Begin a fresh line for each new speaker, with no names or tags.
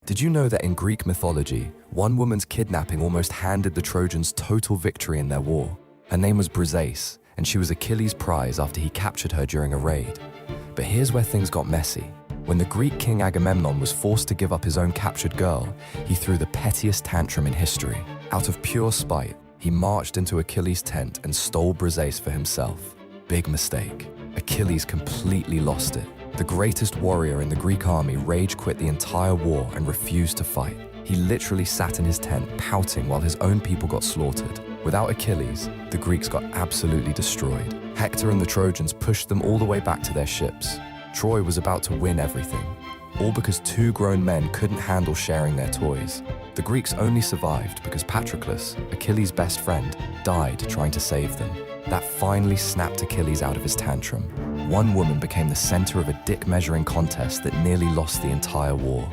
Did you know that in Greek mythology, one woman's kidnapping almost handed the Trojans total victory in their war? Her name was Briseis, and she was Achilles' prize after he captured her during a raid. But here's where things got messy. When the Greek king Agamemnon was forced to give up his own captured girl, he threw the pettiest tantrum in history. Out of pure spite, he marched into Achilles' tent and stole Briseis for himself. Big mistake. Achilles completely lost it. The greatest warrior in the Greek army rage quit the entire war and refused to fight. He literally sat in his tent pouting while his own people got slaughtered. Without Achilles, the Greeks got absolutely destroyed. Hector and the Trojans pushed them all the way back to their ships. Troy was about to win everything, all because two grown men couldn't handle sharing their toys. The Greeks only survived because Patroclus, Achilles' best friend, died trying to save them. That finally snapped Achilles out of his tantrum. One woman became the center of a dick-measuring contest that nearly lost the entire war.